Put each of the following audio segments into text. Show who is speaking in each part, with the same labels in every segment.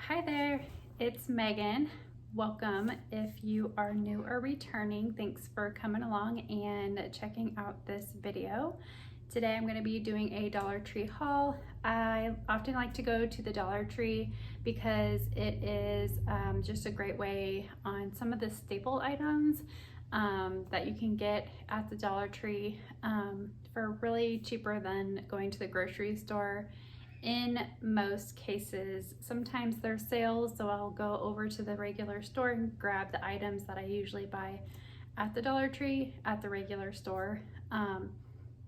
Speaker 1: Hi there, it's Megan. Welcome if you are new or returning. Thanks for coming along and checking out this video. Today I'm going to be doing a Dollar Tree haul. I often like to go to the Dollar Tree because it is just a great way on some of the staple items that you can get at the Dollar Tree for really cheaper than going to the grocery store. In most cases, sometimes there's sales, so I'll go over to the regular store and grab the items that I usually buy at the Dollar Tree at the regular store.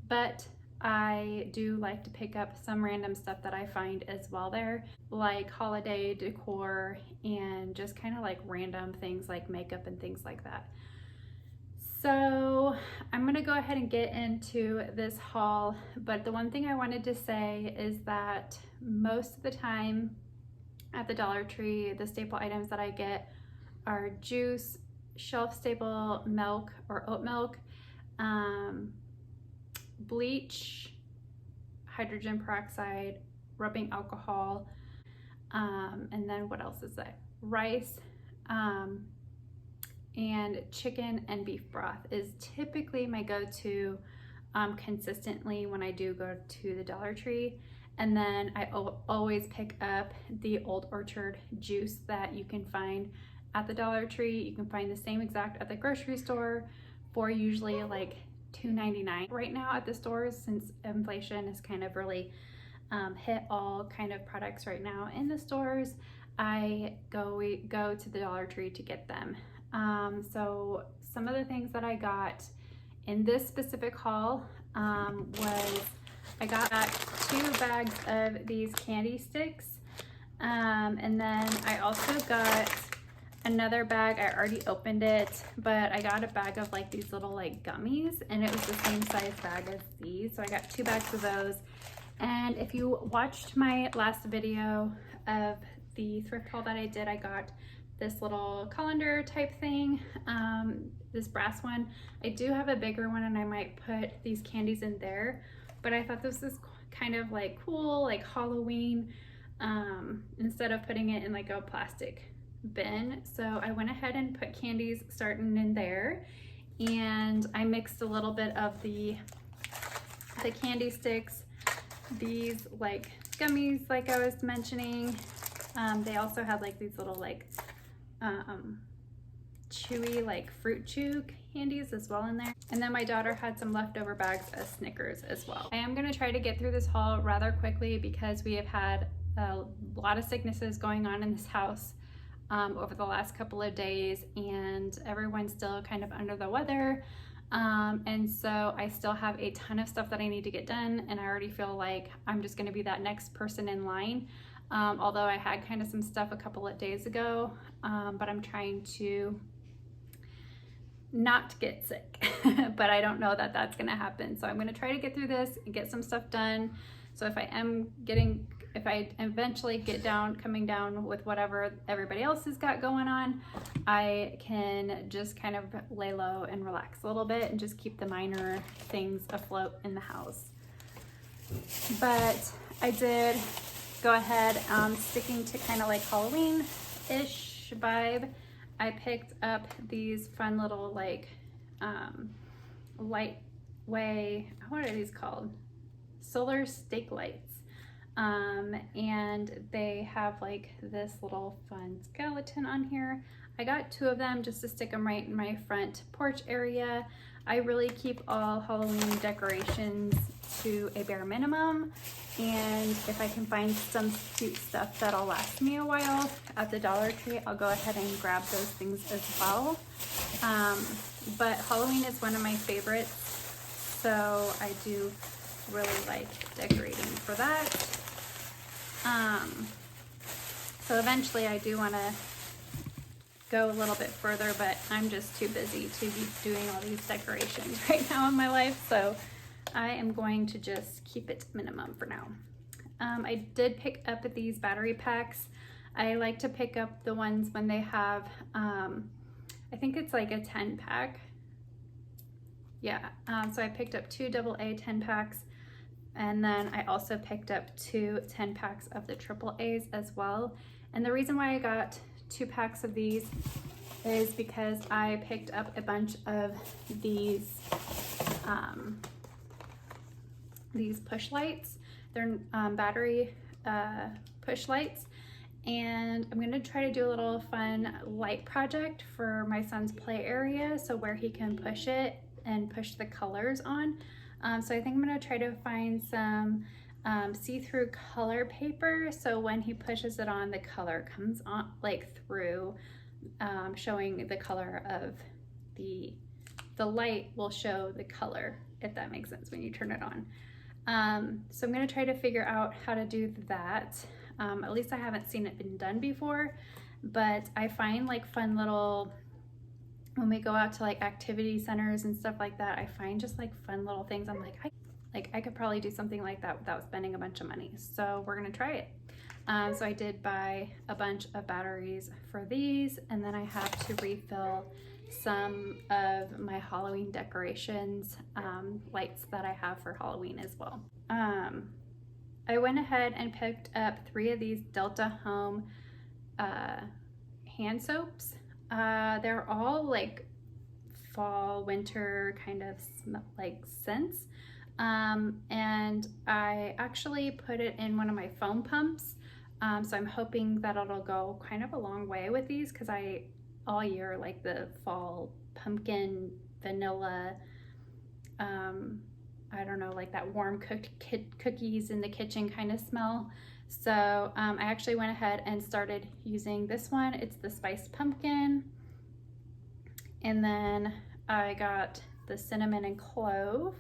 Speaker 1: But I do like to pick up some random stuff that I find as well there, like holiday decor and just kind of like random things like makeup and things like that. So I'm gonna go ahead and get into this haul, but the one thing I wanted to say is that most of the time at the Dollar Tree, the staple items that I get are juice, shelf stable milk or oat milk, bleach, hydrogen peroxide, rubbing alcohol, and then what else is that? Rice, and chicken and beef broth is typically my go-to consistently when I do go to the Dollar Tree. And then I always pick up the Old Orchard juice that you can find at the Dollar Tree. You can find the same exact at the grocery store for usually like $2.99 right now at the stores, since inflation has kind of really hit all kind of products right now in the stores. I go to the Dollar Tree to get them. So some of the things that I got in this specific haul was I got 2 bags of these candy sticks, and then I also got another bag. I already opened it, but I got a bag of like these little like gummies, and it was the same size bag as these, so I got 2 bags of those. And if you watched my last video of the thrift haul that I did, I got this little colander type thing, this brass one. I do have a bigger one and I might put these candies in there, but I thought this was kind of like cool, like Halloween, instead of putting it in like a plastic bin. So I went ahead and put candies starting in there, and I mixed a little bit of the candy sticks, these like gummies like I was mentioning. They also had like these little like chewy like fruit chew candies as well in there. And then my daughter had some leftover bags of Snickers as well. I am going to try to get through this haul rather quickly because we have had a lot of sicknesses going on in this house over the last couple of days, and everyone's still kind of under the weather. And so I still have a ton of stuff that I need to get done, and I already feel like I'm just going to be that next person in line. Although I had kind of some stuff a couple of days ago, but I'm trying to not get sick, but I don't know that that's going to happen. So I'm going to try to get through this and get some stuff done. So if I eventually get coming down with whatever everybody else has got going on, I can just kind of lay low and relax a little bit and just keep the minor things afloat in the house. But I did go ahead, sticking to kind of like Halloween-ish vibe. I picked up these fun little like light way, what are these called? Solar stake lights. And they have like this little fun skeleton on here. I got 2 of them just to stick them right in my front porch area. I really keep all Halloween decorations to a bare minimum, and if I can find some cute stuff that'll last me a while at the Dollar Tree, I'll go ahead and grab those things as well. But Halloween is one of my favorites, so I do really like decorating for that. So eventually I do want to go a little bit further, but I'm just too busy to be doing all these decorations right now in my life, so I am going to just keep it minimum for now. I did pick up these battery packs. I like to pick up the ones when they have, I think it's like a 10 pack. Yeah, so I picked up 2 AA 10 packs, and then I also picked up 2 10 packs of the AAAs as well. And the reason why I got 2 packs of these is because I picked up a bunch of these push lights. They're battery push lights, and I'm going to try to do a little fun light project for my son's play area, so where he can push it and push the colors on. So I think I'm going to try to find some see-through color paper, so when he pushes it on, the color comes on like through, showing the color of the light will show the color, if that makes sense, when you turn it on. So I'm going to try to figure out how to do that. At least I haven't seen it been done before, but I find like fun little, when we go out to like activity centers and stuff like that, I find just like fun little things. I'm like, I could probably do something like that without spending a bunch of money. So we're gonna try it. So I did buy a bunch of batteries for these, and then I have to refill some of my Halloween decorations, lights that I have for Halloween as well. I went ahead and picked up 3 of these Delta Home hand soaps. They're all like fall, winter kind of like scents. And I actually put it in one of my foam pumps. So I'm hoping that it'll go kind of a long way with these, because I all year like the fall pumpkin, vanilla, I don't know, like that warm cooked cookies in the kitchen kind of smell. So I actually went ahead and started using this one. It's the spiced pumpkin. And then I got the cinnamon and clove.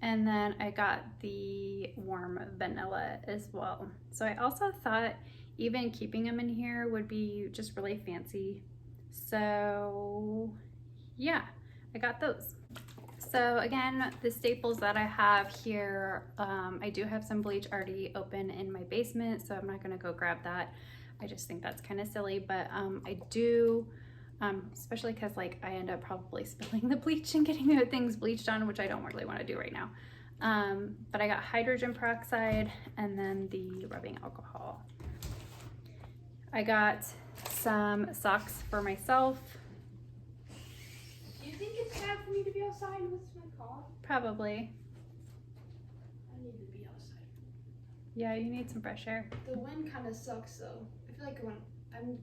Speaker 1: And then I got the warm vanilla as well. So I also thought even keeping them in here would be just really fancy. So yeah, I got those. So again, the staples that I have here, I do have some bleach already open in my basement, so I'm not gonna go grab that. I just think that's kind of silly, but I do, especially because like I end up probably spilling the bleach and getting the things bleached on, which I don't really want to do right now. But I got hydrogen peroxide and then the rubbing alcohol. I got some socks for myself.
Speaker 2: Do you think it's bad for me to be outside with my car?
Speaker 1: Probably.
Speaker 2: I need to be outside.
Speaker 1: Yeah, you need some fresh air.
Speaker 2: The wind kind of sucks though. I feel like when I'm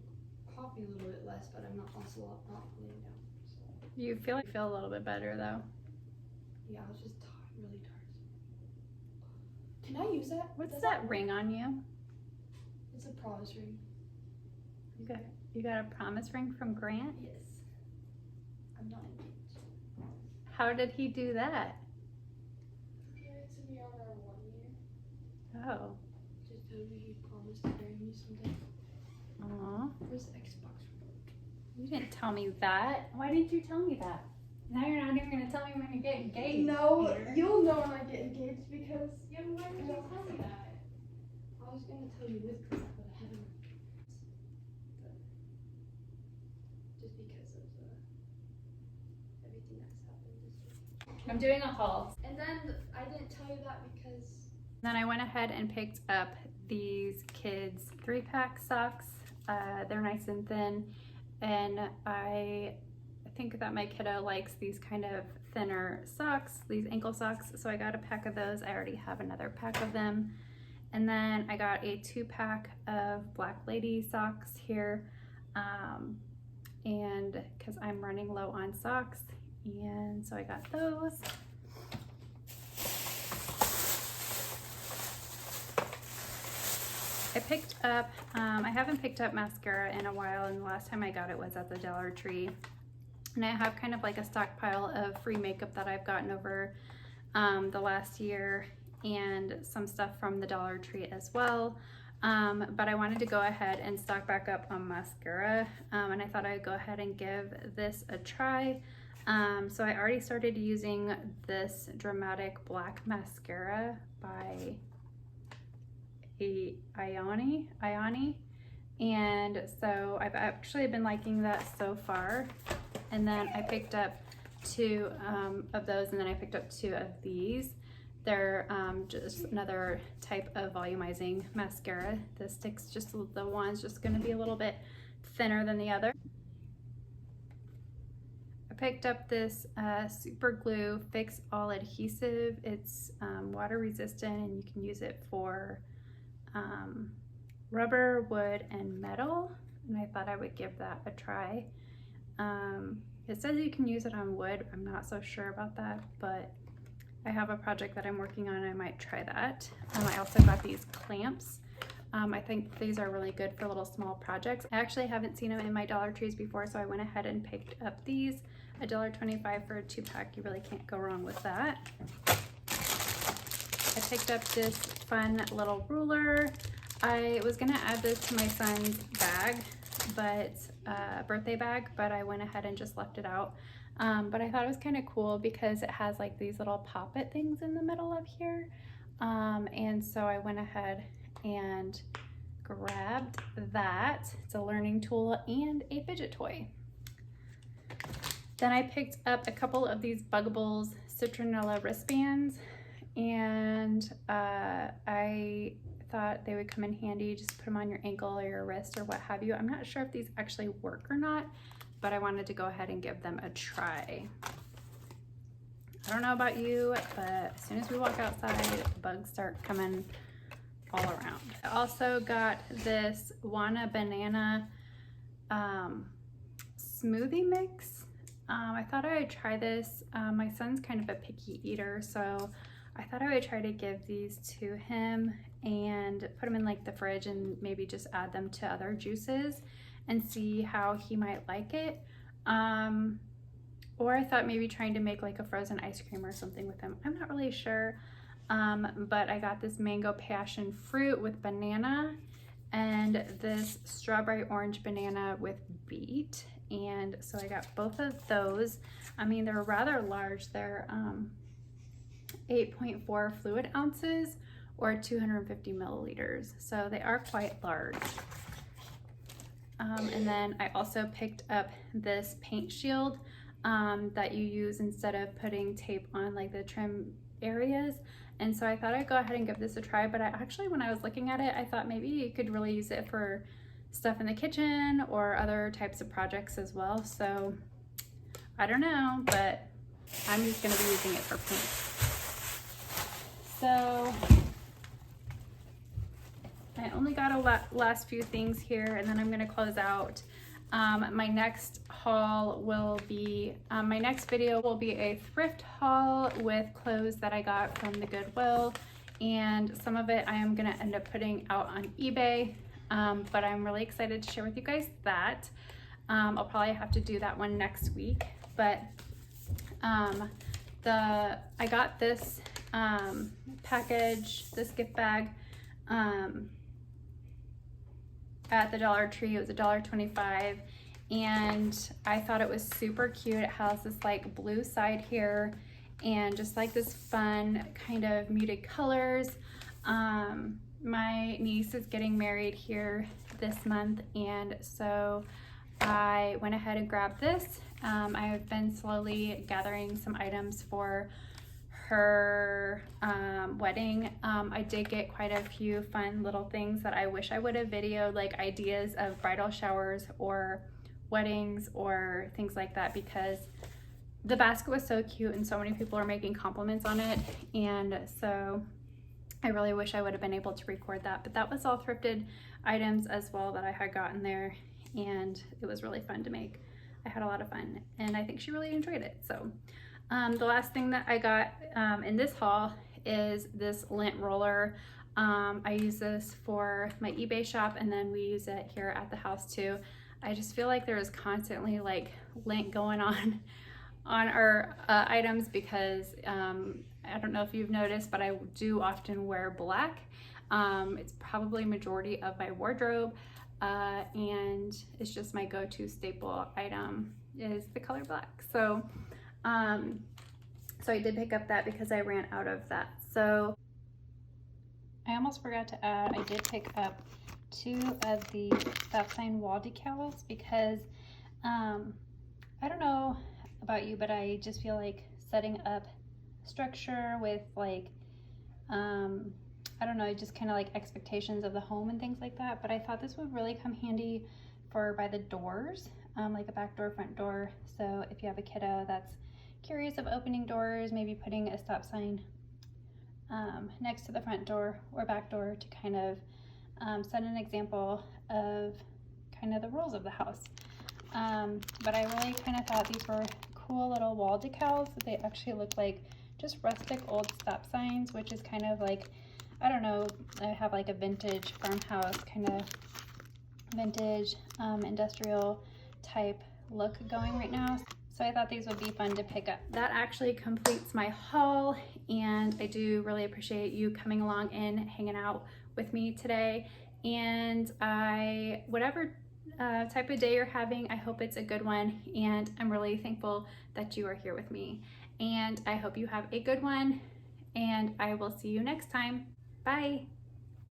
Speaker 2: coughing a little bit less, but I'm not also not laying down. So.
Speaker 1: You feel a little bit better though.
Speaker 2: Yeah, I was just really tired. Can I use that?
Speaker 1: What's that ring on you?
Speaker 2: It's a promise ring.
Speaker 1: You got a promise ring from Grant?
Speaker 2: Yes. I'm not engaged.
Speaker 1: How did he do that?
Speaker 2: He gave it to me on our 1 year.
Speaker 1: Oh.
Speaker 2: Just told me he promised to marry me someday.
Speaker 1: Aw.
Speaker 2: Where's the Xbox remote?
Speaker 1: You didn't tell me that. Why didn't you tell me that? Now you're not even gonna tell me when you get engaged.
Speaker 2: No,
Speaker 1: Peter.
Speaker 2: you'll know when I get engaged because.
Speaker 1: Yeah, but why didn't you tell me that?
Speaker 2: I was gonna tell you with Grant, but I haven't. Just because of everything that's happened this week.
Speaker 1: I'm doing a haul.
Speaker 2: And then I didn't tell you that because.
Speaker 1: Then I went ahead and picked up these kids 3-pack socks. They're nice and thin, and I think that my kiddo likes these kind of thinner socks, these ankle socks, so I got a pack of those. I already have another pack of them. And then I got a 2-pack of Black Lady socks here, and because I'm running low on socks, and so I got those. I picked up, I haven't picked up mascara in a while, and the last time I got it was at the Dollar Tree. And I have kind of like a stockpile of free makeup that I've gotten over the last year, and some stuff from the Dollar Tree as well. But I wanted to go ahead and stock back up on mascara, and I thought I'd go ahead and give this a try. So I already started using this Dramatic Black Mascara by Ioni, and so I've actually been liking that so far. And then I picked up 2 of those, and then I picked up 2 of these. They're just another type of volumizing mascara. The sticks, just the one's just gonna be a little bit thinner than the other. I picked up this Super Glue Fix All Adhesive. It's water resistant, and you can use it for rubber, wood, and metal. And I thought I would give that a try. It says you can use it on wood. I'm not so sure about that, but I have a project that I'm working on. I might try that. I also got these clamps. I think these are really good for little small projects. I actually haven't seen them in my Dollar Trees before, so I went ahead and picked up these. $1.25 for a 2-pack. You really can't go wrong with that. I picked up this fun little ruler. I was gonna add this to my son's bag, but birthday bag, but I went ahead and just left it out. But I thought it was kind of cool because it has like these little pop-it things in the middle of here. And so I went ahead and grabbed that. It's a learning tool and a fidget toy. Then I picked up a couple of these Buggables citronella wristbands, and I thought they would come in handy. Just put them on your ankle or your wrist or what have you. I'm not sure if these actually work or not, but I wanted to go ahead and give them a try. I don't know about you, but as soon as we walk outside, bugs start coming all around. I also got this Wana banana smoothie mix. I thought I would try this. My son's kind of a picky eater, so I thought I would try to give these to him and put them in like the fridge and maybe just add them to other juices and see how he might like it. Or I thought maybe trying to make like a frozen ice cream or something with him. I'm not really sure. But I got this mango passion fruit with banana and this strawberry orange banana with beet. And so I got both of those. I mean, they're rather large. They're 8.4 fluid ounces or 250 milliliters. So they are quite large. And then I also picked up this paint shield that you use instead of putting tape on like the trim areas. And so I thought I'd go ahead and give this a try, but I actually, when I was looking at it, I thought maybe you could really use it for stuff in the kitchen or other types of projects as well. So I don't know, but I'm just gonna be using it for paint. So I only got a last few things here, and then I'm gonna close out. My next haul will be, my next video will be a thrift haul with clothes that I got from the Goodwill, and some of it I am gonna end up putting out on eBay, but I'm really excited to share with you guys that. I'll probably have to do that one next week, but I got this package, this gift bag, at the Dollar Tree. It was $1.25, and I thought it was super cute. It has this like blue side here and just like this fun kind of muted colors. My niece is getting married here this month, and so I went ahead and grabbed this. I have been slowly gathering some items for her wedding. I did get quite a few fun little things that I wish I would have videoed, like ideas of bridal showers or weddings or things like that, because the basket was so cute and so many people are making compliments on it, and so I really wish I would have been able to record that. But that was all thrifted items as well that I had gotten there, and it was really fun to make. I had a lot of fun, and I think she really enjoyed it. So the last thing that I got in this haul is this lint roller. I use this for my eBay shop, and then we use it here at the house too. I just feel like there is constantly like lint going on our items, because I don't know if you've noticed, but I do often wear black. It's probably majority of my wardrobe, and it's just my go-to staple item is the color black. So so I did pick up that because I ran out of that. So I almost forgot to add, I did pick up 2 of the stop sign wall decals, because I don't know about you, but I just feel like setting up structure with like I don't know, just kind of like expectations of the home and things like that. But I thought this would really come handy for by the doors, like a back door, front door. So if you have a kiddo that's curious of opening doors, maybe putting a stop sign next to the front door or back door to kind of set an example of kind of the rules of the house. But I really kind of thought these were cool little wall decals. They actually look like just rustic old stop signs, which is kind of like, I don't know, I have like a vintage farmhouse, kind of vintage industrial type look going right now. So I thought these would be fun to pick up. That actually completes my haul, and I do really appreciate you coming along and hanging out with me today. And whatever type of day you're having, I hope it's a good one, and I'm really thankful that you are here with me. And I hope you have a good one, and I will see you next time. Bye.